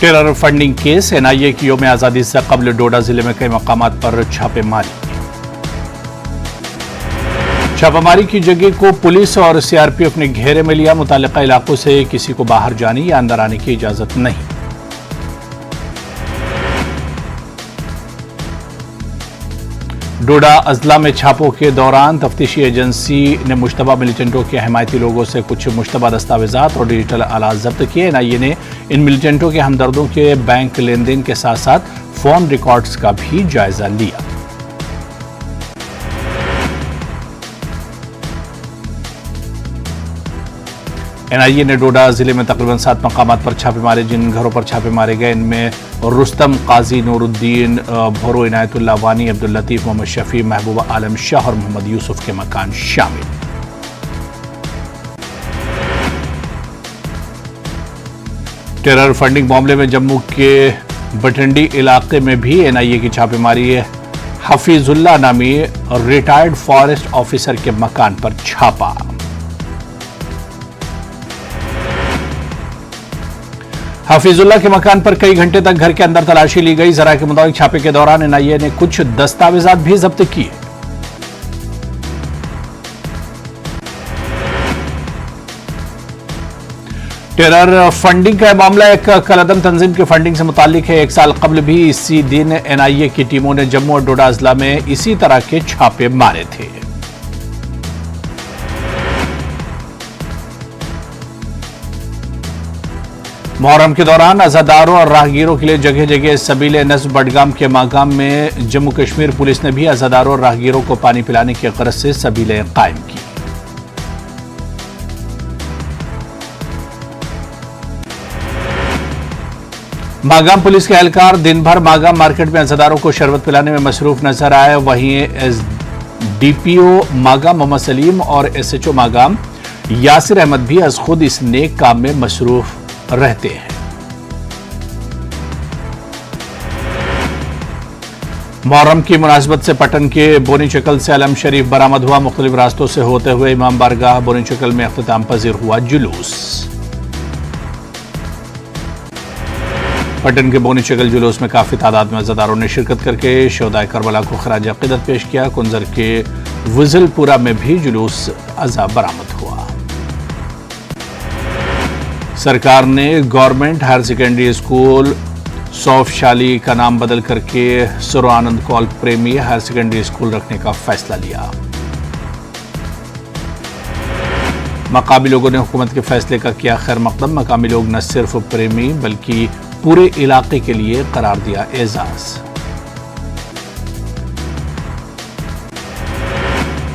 Terror funding case, NIA की यौम आजादी से कबल डोडा जिले में कई मकामात पर छापेमारी। छापामारी की जगह को पुलिस और सीआरपीएफ ने घेरे में लिया। मुतालिका इलाकों से किसी को बाहर जाने या अंदर आने की इजाजत नहीं। डोडा अजला में छापों के दौरान तफ्तीशी एजेंसी ने मुश्तबा मिलिटेंटों के हिमायती लोगों से कुछ मुश्तबा दस्तावेजात और डिजिटल आलात जब्त किए। एनआईए ने इन मिलिटेंटों के हमदर्दों के बैंक लेन देन के साथ साथ फोन रिकॉर्ड्स का भी जायजा लिया। एनआईए ने डोडा जिले में तकरीबन 7 मकामात पर छापे मारे। जिन घरों पर छापे मारे गए इनमें रुस्तम, काजी नूरुद्दीन, भोरो, इनायतुल्लाह वानी, अब्दुल लतीफ, मोहम्मद शफी, महबूबा आलम शाह और मोहम्मद यूसुफ के मकान शामिल। टेरर फंडिंग मामले में जम्मू के बठिंडी इलाके में भी एनआईए की छापेमारी है। हफीजुल्लाह नामी रिटायर्ड फॉरेस्ट ऑफिसर के मकान पर छापा। हफीजुल्लाह के मकान पर कई घंटे तक घर के अंदर तलाशी ली गई। जरा के मुताबिक छापे के दौरान एनआईए ने कुछ दस्तावेजात भी जब्त किए। टेरर फंडिंग का मामला एक कलअदम तंजीम की फंडिंग से मुताल्लिक है। 1 साल कबल भी इसी दिन एनआईए की टीमों ने जम्मू और डोडा अजला में इसी तरह के छापे मारे थे। मुहर्रम के दौरान अज़ादारों और राहगीरों के लिए जगह जगह सबीले नस्ब। बडगाम के मागाम में जम्मू कश्मीर पुलिस ने भी अज़ादारों और राहगीरों को पानी पिलाने की गरज से सबीलें कायम की। मागाम पुलिस के एहलकार दिन भर मागाम मार्केट में अज़ादारों को शरबत पिलाने में मसरूफ नजर आए। वहीं डीपीओ मागाम मोहम्मद सलीम और एसएचओ मागाम यासिर अहमद भी अज खुद इस नेक काम में मसरूफ रहते हैं। मुहर्रम की मुनासबत से पटन के बोनी चकल से अलम शरीफ बरामद हुआ। मुख्तलिफ रास्तों से होते हुए इमाम बारगाह बोनी चकल में अख्तिताम पजीर हुआ जुलूस। पटन के बोनी चकल जुलूस में काफी तादाद में अज़ादारों ने शिरकत करके शोहदाए करबला को खराज अकीदत पेश किया। कुंजर के वज़लपुरा में भी जुलूस अज़ा बरामद हुआ। सरकार ने गवर्नमेंट हायर सेकेंडरी स्कूल सौफशाली का नाम बदल करके सर्वानंद कौल प्रेमी हायर सेकेंडरी स्कूल रखने का फैसला लिया। मकामी लोगों ने हुकूमत के फैसले का किया खैर मकदम। मकामी लोग न सिर्फ प्रेमी बल्कि पूरे इलाके के लिए करार दिया एजाज।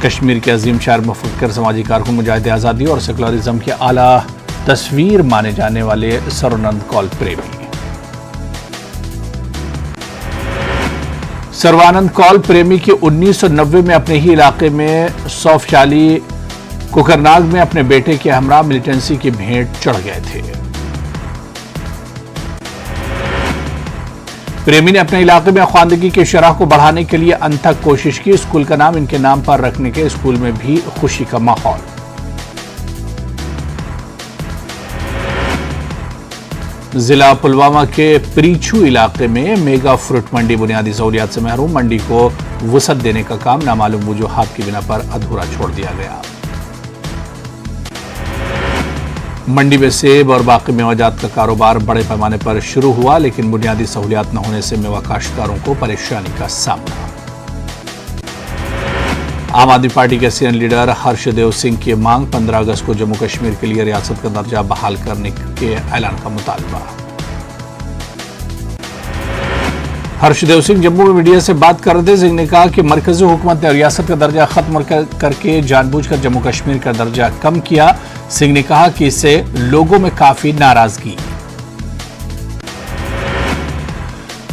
कश्मीर के अजीम शायर, मुफक्किर, समाजी कारकुन, मुजाहिद आज़ादी और सेकुलरिज्म के आला तस्वीर माने जाने वाले सर्वानंद कौल प्रेमी। सर्वानंद कौल प्रेमी के 1990 में अपने ही इलाके में सौफशाली कुकरनाग में अपने बेटे के हमरा मिलिटेंसी की भेंट चढ़ गए थे। प्रेमी ने अपने इलाके में ख्वानदगी की शरह को बढ़ाने के लिए अनथक कोशिश की। स्कूल का नाम इनके नाम पर रखने के स्कूल में भी खुशी का माहौल। जिला पुलवामा के प्रीछू इलाके में मेगा फ्रूट मंडी बुनियादी सहूलियात से महरूम। मंडी को वसअत देने का काम नामालूम वजूहात की बिना पर अधूरा छोड़ दिया गया। मंडी में सेब और बाकी मेवाजात का कारोबार बड़े पैमाने पर शुरू हुआ, लेकिन बुनियादी सहूलियात न होने से मेवा काश्तकारों को परेशानी का सामना। आम आदमी पार्टी के सीनियर लीडर हर्षदेव सिंह की मांग 15 अगस्त को जम्मू कश्मीर के लिए रियासत का दर्जा बहाल करने के ऐलान का मुतालबा। हर्षदेव सिंह जम्मू में मीडिया से बात कर रहे थे। सिंह ने कहा कि मरकजी हुकूमत ने रियासत का दर्जा खत्म करके जानबूझकर जम्मू कश्मीर का दर्जा कम किया। सिंह ने कहा कि इससे लोगों में काफी नाराजगी।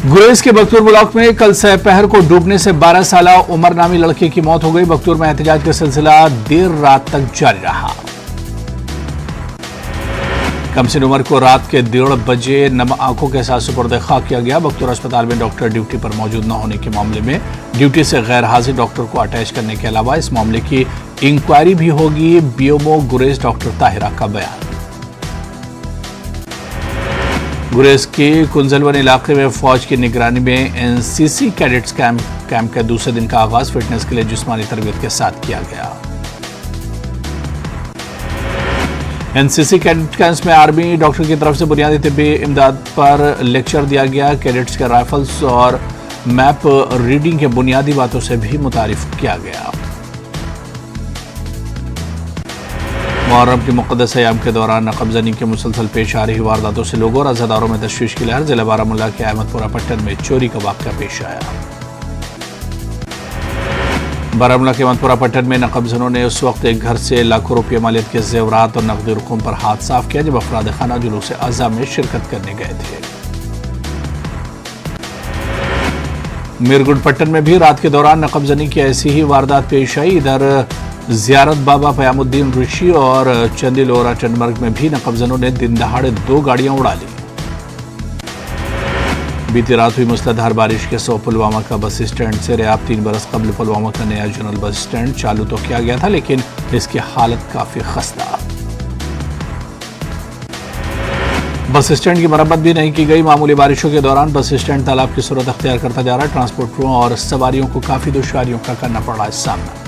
गुरेज के बख्तूर ब्लॉक में कल दोपहर को डूबने से 12 साल उमर नामी लड़के की मौत हो गई। बख्तूर में एहतजाज का सिलसिला देर रात तक जारी रहा। कमसिन उमर को रात के 1:30 बजे नम आंखों के साथ सुपुर्द खाक किया गया। बख्तूर अस्पताल में डॉक्टर ड्यूटी पर मौजूद न होने के मामले में ड्यूटी से गैर हाजिर डॉक्टर को अटैच करने के अलावा इस मामले की इंक्वायरी भी होगी। बीएमओ गुरेज डॉक्टर ताहिरा का बयान। गुरेज के कुंजलवन इलाके में फौज की निगरानी में एनसीसी कैडेट्स कैंप के दूसरे दिन का आगाज फिटनेस के लिए जिस्मानी तरबियत के साथ किया गया। एनसीसी कैडेट कैंप्स में आर्मी डॉक्टर की तरफ से बुनियादी तिब्बी इमदाद पर लेक्चर दिया गया। कैडेट्स के राइफल्स और मैप रीडिंग के बुनियादी बातों से भी मुतारिफ किया गया। मुहर्रम के मुक़द्दस अयाम के दौरान नक़बज़नी के मुसलसल पेश आ रही वारदातों से लोगों और अज़ादारों में तशवीश की लहर। जिला बारामूला के अहमदपुरा पट्टन में चोरी का वाक़या पेश आया। बारामूला के अहमदपुरा पट्टन में नक़बज़नों ने उस वक्त एक घर से लाखों रुपये मालियत के जेवरात और नकदी रकूम पर हाथ साफ किया जब अफराद खाना जुलूस अज़ा में शिरकत करने गए थे। मीरगुड पट्टन में भी रात के दौरान नक़बज़नी की ऐसी ही वारदात पेश आई। इधर ज़ियारत बाबा क़यामुद्दीन ऋषि और चंदीलोरा चंडमर्ग में भी नक़बज़नों ने दिन दहाड़े 2 गाड़ियां उड़ा ली। बीती रात हुई मूसलाधार बारिश के सौ पुलवामा का बस स्टैंड से रेयाब 3 बरस कबल पुलवामा का नया जनरल बस स्टैंड चालू तो किया गया था, लेकिन इसकी हालत काफी खस्ता। बस स्टैंड की मरम्मत भी नहीं की गई। मामूली बारिशों के दौरान बस स्टैंड तालाब की सूरत अख्तियार करता जा रहा है। ट्रांसपोर्टरों और सवारियों को काफी दुश्वारियों का करना पड़ रहा है सामना।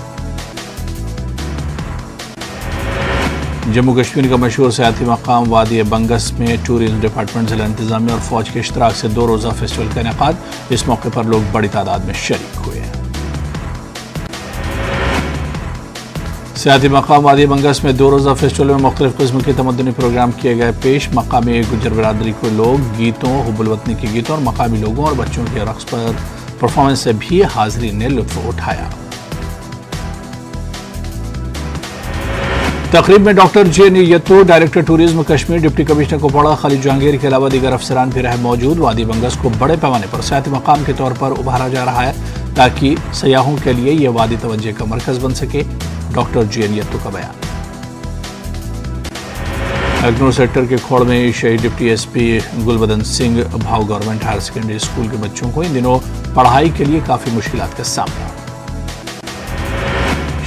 जम्मू कश्मीर का मशहूर सियाती मकाम वादी बंगस में टूरिज्म डिपार्टमेंट, जिला इंतजामिया और फौज के इश्तराक से 2 रोज़ा फेस्टिवल का इनेकाद। इस मौके पर लोग बड़ी तादाद में शरीक हुए। सियाती मकाम वादी बंगस में 2 रोज़ा फेस्टिवल में मुख्तलिफ किस्म के तमद्दुनी प्रोग्राम किए गए पेश। मकामी गुजर बिरादरी को लोग गीतों, हुब्बुल वतनी के गीतों और मकामी लोगों और बच्चों के रक्स पर परफॉर्मेंस से भी हाज़रीन ने लुत्फ़ उठाया। तकरीब में doctor J Yatoo, director tourism Kashmir, deputy commissioner Kupwara, Khalid Jahangir के अलावा दीगर अफसरान भी रहे मौजूद। वादी बंगस को बड़े पैमाने पर सियाती मकाम के तौर पर उभारा जा रहा है ताकि सयाहों के लिए यह वादी तवज्जो का मरकज बन सके। डॉक्टर जे यत्तो का बयान। अग्नूर सेक्टर के खोड़ में शहीद डिप्टी एसपी गुलबदन सिंह भाव गवर्नमेंट हायर सेकेंडरी स्कूल के बच्चों को इन दिनों पढ़ाई के लिए काफी मुश्किलात का सामना।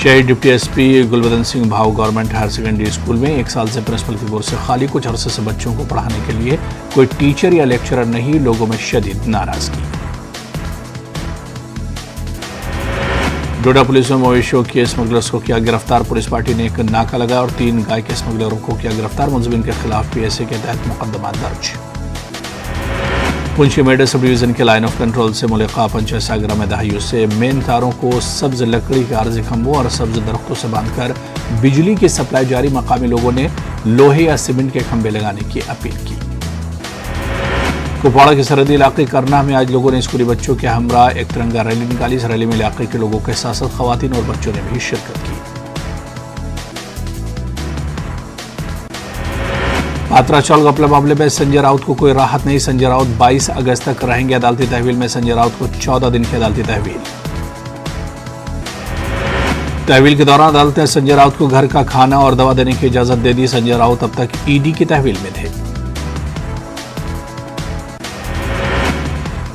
शहीद डिप्टी एसपी गुलबदन सिंह भाव गवर्नमेंट हायर सेकेंडरी स्कूल में 1 साल से प्रिंसिपल की गोद से खाली। कुछ अरसे से बच्चों को पढ़ाने के लिए कोई टीचर या लेक्चरर नहीं। लोगों में शदीद नाराजगी। डोडा पुलिस में मवेशियों के स्मगलर्स को किया गिरफ्तार। पुलिस पार्टी ने एक नाका लगाया और 3 गाय के स्मगलरों को किया गिरफ्तार। मुलजिमीन के खिलाफ पीएसए के तहत मुकदमा दर्ज। पुंछ मेडे सब डिवीजन के लाइन ऑफ कंट्रोल से मुल्का पंचायत सागरा में दहाइयों से मेन तारों को सब्ज लकड़ी के आरजी खंभों और सब्ज दरख्तों से बांधकर बिजली की सप्लाई जारी। मकामी लोगों ने लोहे या सीमेंट के खंभे लगाने की अपील की। कुपवाड़ा के सरहदी इलाके करना में आज लोगों ने स्कूली बच्चों के हमरा एक तिरंगा रैली निकाली। इस रैली में इलाके के लोगों के साथ साथ खवातीन और बच्चों ने भी शिरकत की। पात्रा चौल घपला मामले में संजय राउत को कोई राहत नहीं। संजय राउत 22 अगस्त तक रहेंगे अदालती तहवील में। संजय राउत को 14 दिन की अदालती तहवील। तहवील के दौरान अदालत ने संजय राउत को घर का खाना और दवा देने की इजाजत दे दी। संजय राउत अब तक ईडी की तहवील में थे।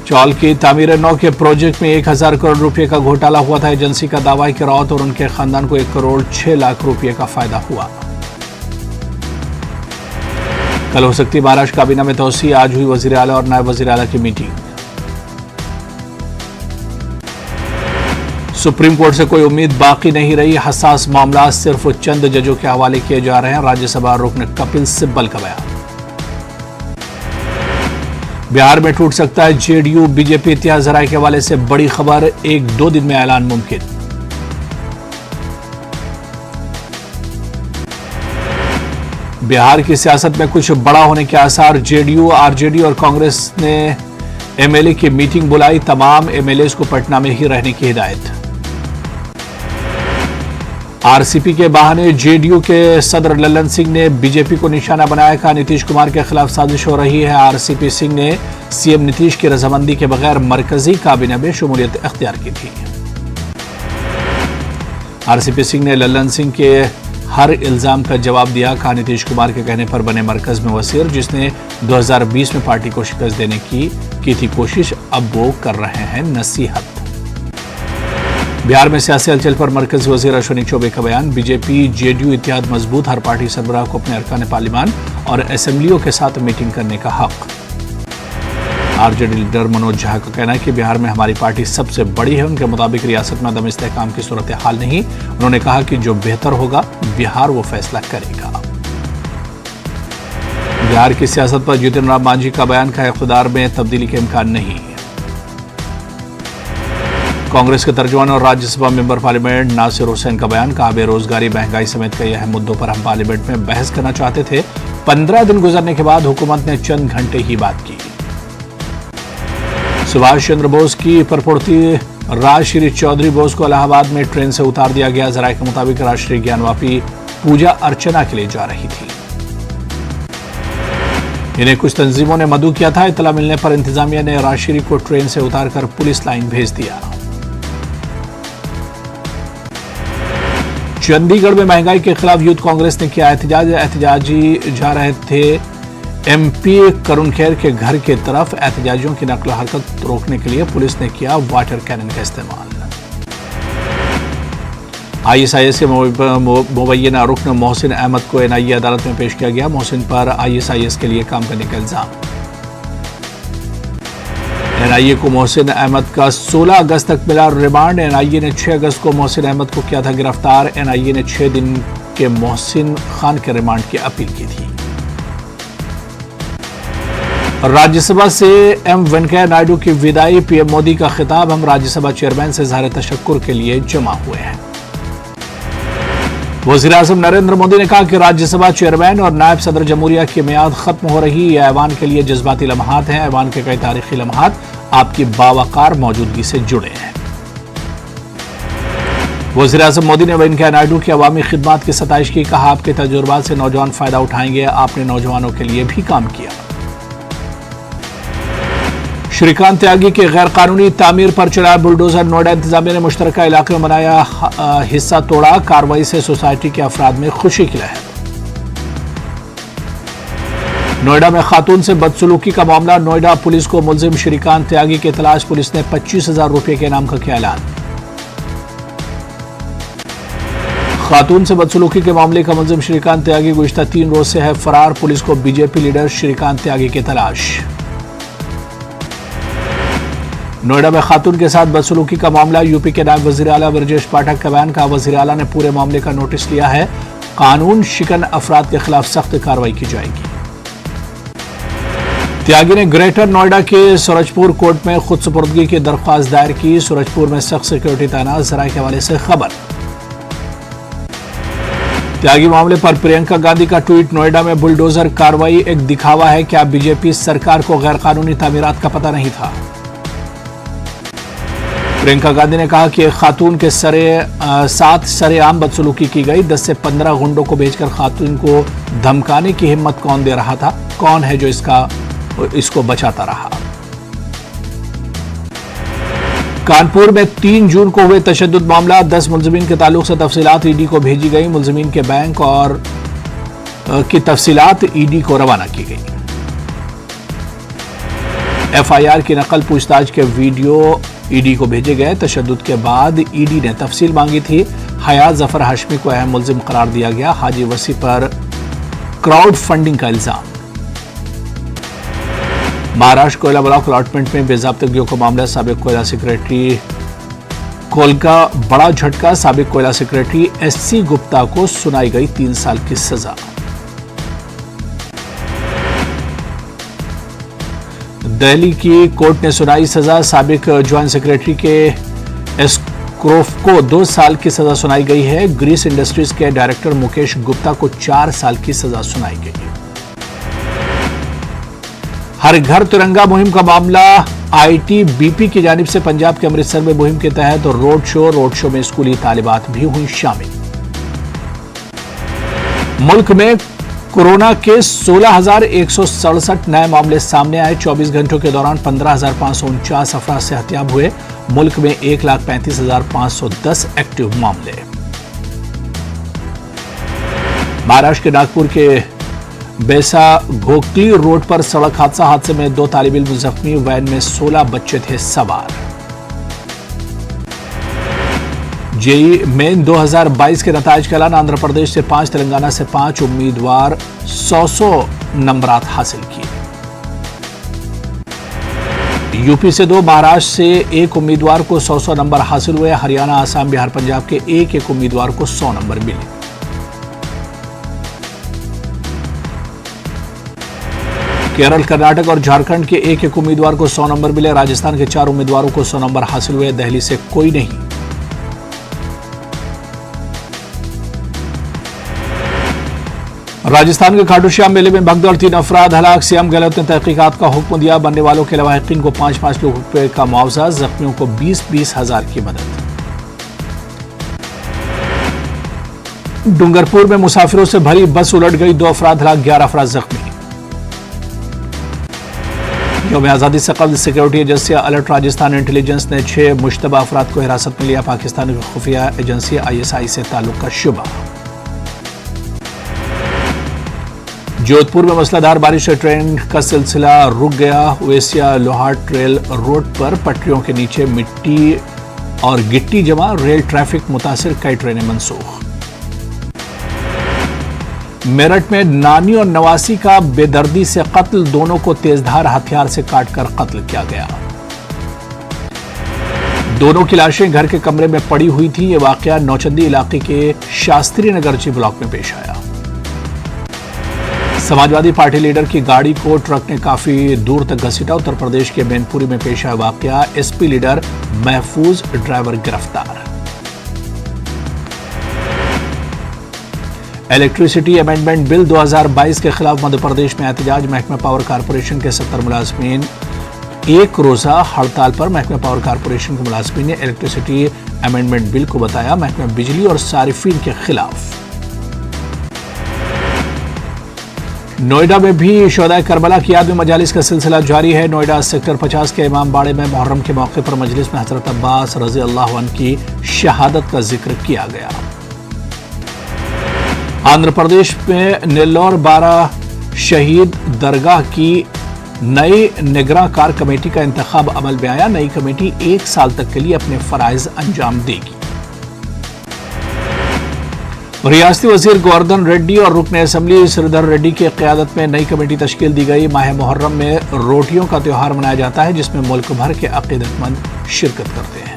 चौल की तामीर 9 के प्रोजेक्ट में 1000 करोड़ रुपए का घोटाला हुआ था। एजेंसी का दावा है कि राउत और उनके खानदान को 1 करोड़ 6 लाख रुपए का फायदा हुआ। कल हो सकती महाराष्ट्र काबीना में तोसी। आज हुई वजीर आला और नायब वजीर आला की मीटिंग। सुप्रीम कोर्ट से कोई उम्मीद बाकी नहीं रही। हसास मामला सिर्फ चंद जजों के हवाले किए जा रहे हैं। राज्यसभा रुकन कपिल सिब्बल का बयान। बिहार में टूट सकता है जेडीयू बीजेपी। इतिहास जराये के हवाले से बड़ी खबर। 1-2 दिन में ऐलान मुमकिन। बिहार की सियासत में कुछ बड़ा होने के आसार। जेडीयू, आरजेडी और कांग्रेस ने एमएलए की मीटिंग बुलाई। तमाम एमएलए को पटना में ही रहने की हिदायत। आरसीपी के बहाने जेडीयू के सदर लल्लन सिंह ने बीजेपी को निशाना बनाया। कहा नीतीश कुमार के खिलाफ साजिश हो रही है। आरसीपी सिंह ने सीएम नीतीश की रजामंदी के बगैर मरकजी काबीना में शमूलियत अख्तियार की थी। आरसीपी सिंह ने लल्लन सिंह के हर इल्जाम का जवाब दिया। कहा नीतीश कुमार के कहने पर बने मरकज में वजीर, जिसने 2020 में पार्टी को शिकस्त देने की थी कोशिश, अब वो कर रहे हैं नसीहत। बिहार में सियासी हलचल पर मरकजी वजीर अश्विनी चौबे का बयान। बीजेपी जेडीयू इत्तेहाद मजबूत। हर पार्टी सरबराह को अपने अरकान पार्लिमान और असेंबलियों के साथ मीटिंग करने का हक। आरजेडी लीडर मनोज झा का कहना है कि बिहार में हमारी पार्टी सबसे बड़ी है। उनके मुताबिक रियासत में अदम इस्तेहकाम की सूरत हाल नहीं। उन्होंने कहा कि जो बेहतर होगा बिहार वो फैसला करेगा। बिहार की सियासत पर जीतन राम मांझी का बयान का इख्तिदार में तब्दीली के इम्कान नहीं। कांग्रेस के तर्जुमान और राज्यसभा मेंबर पार्लियामेंट नासिर हुसैन का बयान, कहा बेरोजगारी महंगाई समेत कई अहम मुद्दों पर हम पार्लियामेंट में बहस करना चाहते थे। 15 दिन गुजरने के बाद हुकूमत ने चंद घंटे ही बात की। सुभाष चंद्र बोस की परपोती राजश्री चौधरी बोस को इलाहाबाद में ट्रेन से उतार दिया गया। जराये के मुताबिक राष्ट्रीय ज्ञानवापी पूजा अर्चना के लिए जा रही थी। इन्हें कुछ तंजीमों ने मदऊ किया था। इतला मिलने पर इंतजामिया ने राजश्री को ट्रेन से उतारकर पुलिस लाइन भेज दिया। चंडीगढ़ में महंगाई के खिलाफ यूथ कांग्रेस ने किया एहतजाज। एहतजाजी जा रहे थे एमपी करुण खैर के घर के तरफ। एहतजाजियों की नकल हरकत रोकने के लिए पुलिस ने किया वाटर कैनन का इस्तेमाल। आईएसआईएस के मुबैना रुकन मोहसिन अहमद को एनआईए अदालत में पेश किया गया। मोहसिन पर आईएसआईएस के लिए काम करने का इल्जाम। एनआईए को मोहसिन अहमद का 16 अगस्त तक मिला रिमांड। एनआईए ने 6 अगस्त को मोहसिन अहमद को किया था गिरफ्तार। एनआईए ने 6 दिन के मोहसिन खान के रिमांड की अपील की थी। राज्यसभा से एम वेंकैया नायडू की विदाई। पीएम मोदी का खिताब, हम राज्यसभा चेयरमैन से इज़हार तशक्कुर के लिए जमा हुए हैं। वज़ीर-ए-आज़म नरेंद्र मोदी ने कहा कि राज्यसभा चेयरमैन और नायब सदर जमहूरिया की मियाद खत्म हो रही। यह ऐवान के लिए जज्बाती लम्हात हैं। ऐवान के कई तारीखी लम्हात आपकी बावकार मौजूदगी से जुड़े हैं। वज़ीर-ए-आज़म मोदी ने वेंकैया नायडू की अवामी खिदमात की सताइश की। कहा, आपके तजुर्बात से नौजवान फायदा उठाएंगे। आपने नौजवानों के लिए भी काम किया। श्रीकांत त्यागी के गैर कानूनी तामीर पर चला बुलडोजर। नोएडा इंतजामिया ने मुश्तरका इलाके में बनाया हिस्सा तोड़ा। कार्रवाई से सोसाइटी के अफराद में खुशी की लहर। नोएडा में खातून से बदसलूकी का मामला। नोएडा पुलिस को मुलजिम श्रीकांत त्यागी की तलाश। पुलिस ने 25,000 रुपये के इनाम का किया ऐलान। खातून से बदसलूकी के मामले का मुलजिम श्रीकांत त्यागी गुज़िश्ता 3 रोज से है फरार। पुलिस को बीजेपी लीडर श्रीकांत त्यागी की तलाश। नोएडा में खातून के साथ बदसलूकी का मामला। यूपी के नायब वजीर आला ब्रजेश पाठक का बयान, का वजीर आला ने पूरे मामले का नोटिस लिया है। कानून शिकन अफराद के खिलाफ सख्त कार्रवाई की जाएगी। त्यागी ने ग्रेटर नोएडा के सूरजपुर कोर्ट में खुद सुपुर्दगी की दरख्वास्त दायर की। सूरजपुर में सख्त सिक्योरिटी तैनात। जराये के हवाले से खबर। त्यागी मामले पर प्रियंका गांधी का ट्वीट, नोएडा में बुलडोजर कार्रवाई एक दिखावा है। क्या बीजेपी सरकार को गैर कानूनी तामीरात का पता नहीं था? प्रियंका गांधी ने कहा कि एक खातून के साथ सरेआम बदसलूकी की गई। 10 से 15 गुंडों को भेजकर खातून को धमकाने की हिम्मत कौन दे रहा था? कौन है जो इसको बचाता रहा? कानपुर में 3 जून को हुए तशद्दुद मामला। 10 मुलजिमीन के ताल्लुक से तफसीलात ईडी को भेजी गई। मुलजिमीन के बैंक और की तफसीलात ईडी को रवाना की गई। एफआईआर की नकल पूछताछ के वीडियो ईडी को भेजे गए। तशद्दुद के बाद ईडी ने तफसील मांगी थी। हयात जफर हाशमी को अहम मुलजिम करार दिया गया। हाजी वसी पर क्राउड फंडिंग का इल्जाम। महाराष्ट्र कोयला ब्लॉक अलॉटमेंट में बेजाब्तगियों का मामला। साबिक कोयला सेक्रेटरी कोलका बड़ा झटका। साबिक कोयला सेक्रेटरी एससी गुप्ता को सुनाई गई 3 साल की सजा। दिल्ली की कोर्ट ने सुनाई सजा। साबिक ज्वाइंट सेक्रेटरी के एस्क्रोफ को 2 साल की सजा सुनाई गई है। ग्रीस इंडस्ट्रीज के डायरेक्टर मुकेश गुप्ता को 4 साल की सजा सुनाई गई। हर घर तिरंगा मुहिम का मामला। आईटीबीपी की जानिब से पंजाब के अमृतसर में मुहिम के तहत रोड शो में स्कूली तालिबात भी हुई शामिल। मुल्क में कोरोना के 16,167 नए मामले सामने आए। 24 घंटों के दौरान 15,549 अफराद सेहतियाब हुए। मुल्क में 1,35,510 एक्टिव मामले। महाराष्ट्र के नागपुर के बेसा घोकली रोड पर सड़क हादसे में 2 तालिब इल्म जख्मी। वैन में 16 बच्चे थे सवार। जेई मेन 2022 के नताइज का ऐलान। आंध्र प्रदेश से 5, तेलंगाना से 5 उम्मीदवार 100 नंबरात हासिल किए। यूपी से 2, महाराष्ट्र से 1 उम्मीदवार को 100 नंबर हासिल हुए। हरियाणा, आसाम, बिहार, पंजाब के 1 उम्मीदवार को 100 नंबर मिले। केरल, कर्नाटक और झारखंड के 1 उम्मीदवार को 100 नंबर मिले। राजस्थान के 4 उम्मीदवारों को 100 नंबर हासिल हुए। दिल्ली से कोई नहीं। राजस्थान के खाटू श्याम मेले में भगदड़, 3 अफराद हलाक। सीएम गहलोत ने तहकीकात का हुक्म दिया। बनने वालों के लवाहिकीन को 5-5 लाख रुपए का मुआवजा, जख्मियों को 20-20 हजार की मदद। डूंगरपुर में मुसाफिरों से भरी बस उलट गई, 2 अफराद हलाक, 11 अफराद जख्मी। यौम आजादी से कबल security agency alert, Rajasthan intelligence ने 6 मुश्तबा अफराद को हिरासत में लिया। पाकिस्तान की खुफिया एजेंसी ISI से ताल्लुक का शुबा। जोधपुर में मूसलाधार बारिश से ट्रेन का सिलसिला रुक गया। ओवैसिया लोहाट रेल रोड पर पटरियों के नीचे मिट्टी और गिट्टी जमा, रेल ट्रैफिक मुतासिर, कई ट्रेनें मनसूख। मेरठ में नानी और नवासी का बेदर्दी से कत्ल, दोनों को तेजधार हथियार से काटकर कत्ल किया गया। दोनों की लाशें घर के कमरे में पड़ी हुई थी। यह वाकया नौचंदी इलाके के शास्त्री नगर जी ब्लॉक में पेश आया। समाजवादी पार्टी लीडर की गाड़ी को ट्रक ने काफी दूर तक घसीटा। उत्तर प्रदेश के मैनपुरी में पेश आया वाकया। SP लीडर महफूज, ड्राइवर गिरफ्तार। इलेक्ट्रिसिटी अमेंडमेंट बिल 2022 के खिलाफ मध्य प्रदेश में एहतजाज। महकमा पावर कारपोरेशन के 70 मुलाजमीन 1 रोजा हड़ताल पर। महकमा पावर कारपोरेशन के मुलाजमीन ने इलेक्ट्रिसिटी अमेंडमेंट बिल को बताया महकमा बिजली और सारिफीन के खिलाफ। नोएडा में भी शोहदाए करबला की याद में मजालिस का सिलसिला जारी है। नोएडा सेक्टर 50 के इमाम बाड़े में मुहर्रम के मौके पर मजलिस में हजरत अब्बास रजी अल्लाह अन्हु की शहादत का जिक्र किया गया। आंध्र प्रदेश में नेल्लोर 12 शहीद दरगाह की नई निगरां कार कमेटी का इंतखाब अमल में आया। नई कमेटी 1 साल तक के लिए अपने फराइज अंजाम देगी। रियासती वजीर गोवर्धन रेड्डी और रुकन असम्बली श्रीधर रेड्डी की क़यादत में नई कमेटी तश्कील दी गई। माह मुहर्रम में रोटियों का त्यौहार मनाया जाता है, जिसमें मुल्क भर के अकीदतमंद शिरकत करते हैं।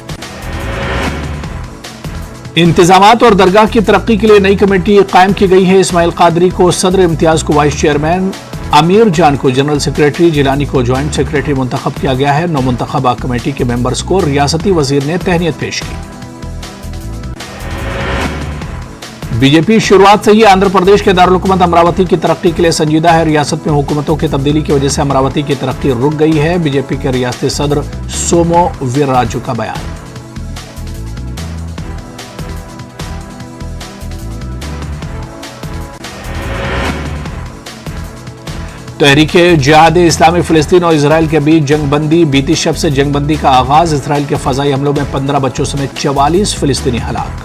इंतजामात और दरगाह की तरक्की के लिए नई कमेटी कायम की गई है। इस्माइल कादरी को सदर, इम्तियाज को वाइस चेयरमैन, आमिर जान को जनरल सेक्रेटरी, जिलानी को ज्वाइंट सेक्रेटरी मुंतखब किया गया है। नौमुंतखबा कमेटी के मेंबर्स को रियासती वजीर ने तहनीत पेश की। बीजेपी शुरुआत से ही आंध्र प्रदेश के दारुल-हुकूमत अमरावती की तरक्की के लिए संजीदा है। रियासत में हुकूमतों की तब्दीली की वजह से अमरावती की तरक्की रुक गई है। बीजेपी के रियासती सदर सोमो वीर्राजू का बयान। तहरीके जिहाद इस्लामी फिलिस्तीन और इसराइल के बीच जंगबंदी। बीती शब से जंगबंदी का आगाज। इसराइल के फजाई हमलों में 15 बच्चों समेत 44 फिलिस्तीनी हलाक।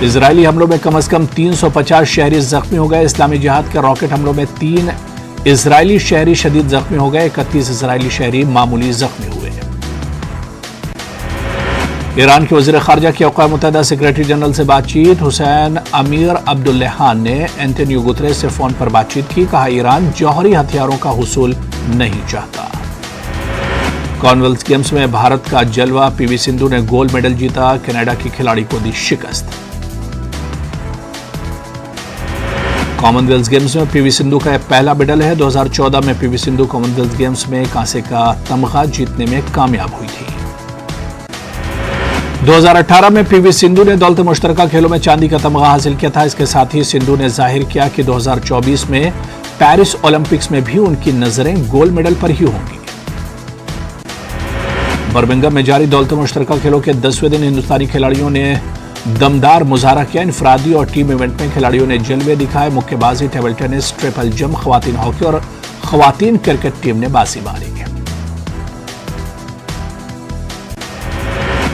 इजरायली हमलों में कम से कम 350 शहरी जख्मी हो गए। इस्लामी जिहाद के रॉकेट हमलों में 3 इजरायली शहरी शदीद जख्मी हो गए। 31 इजरायली शहरी मामूली जख्मी हुए। ईरान के वज़ीर ख़ारजा की अक़वाम मुत्तहिदा सेक्रेटरी जनरल से बातचीत। हुसैन अमीर अब्दुल्लाहान ने एंटोनियो गुतरेस से फोन पर बातचीत की। कहा, ईरान जौहरी हथियारों का हुसूल नहीं चाहता। कॉमनवेल्थ गेम्स में भारत का जलवा। PV सिंधु ने गोल्ड मेडल जीता। कनाडा की खिलाड़ी को दी शिकस्त। कॉमनवेल्थ गेम्स में PV सिंधु का पहला मेडल है। 2014 में PV सिंधु कॉमनवेल्थ गेम्स में कांसे का तमगा जीतने में कामयाब हुई थी। 2018 में PV सिंधु ने दौलत मुश्तरका खेलों में चांदी का तमगा हासिल किया था। इसके साथ ही सिंधु ने जाहिर किया कि 2024 में पेरिस ओलंपिक्स में भी उनकी नजरें गोल्ड मेडल पर ही होंगी। बर्मिंघम में जारी दौलत मुश्तरका खेलों के 10वें दिन हिंदुस्तानी खिलाड़ियों ने दमदार मुजाहरा किया। इनफरादी और टीम इवेंट में खिलाड़ियों ने जलवे दिखाए। मुक्केबाजी, टेबल टेनिस, ट्रिपल जंप, खवातीन हॉकी और खवातीन क्रिकेट टीम ने बाजी मारी।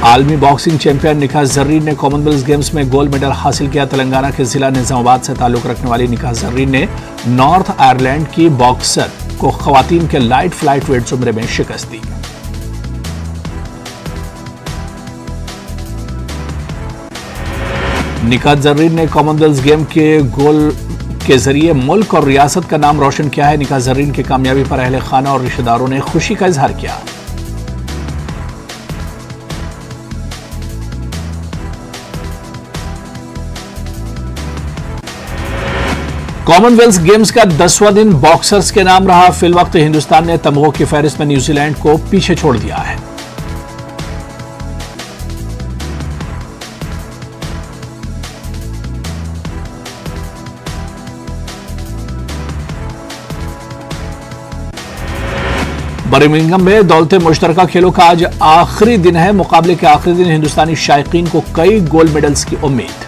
आलमी बॉक्सिंग चैंपियन निकाह जर्रीन ने कॉमनवेल्थ गेम्स में गोल्ड मेडल हासिल किया। तेलंगाना के जिला निजामाबाद से ताल्लुक रखने वाली निकाह जर्रीन ने नॉर्थ आयरलैंड की बॉक्सर को खवातीन के लाइट फ्लाइट वेट जुमरे में शिकस्त दी। निकाह जर्रीन ने कॉमनवेल्थ गेम इसके जरिए मुल्क और रियासत का नाम रोशन किया है। निकाह ज़रीन की कामयाबी पर अहले खाना और रिश्तेदारों ने खुशी का इजहार किया। कॉमनवेल्थ गेम्स का 10वां दिन बॉक्सर्स के नाम रहा। फिलवक्त हिंदुस्तान ने तमगों की फहरिस्त में न्यूजीलैंड को पीछे छोड़ दिया है। बर्मिंघम में दौलते मुश्तरका खेलों का आज आखिरी दिन है। मुकाबले के आखिरी दिन हिंदुस्तानी शायकीन को कई गोल्ड मेडल्स की उम्मीद।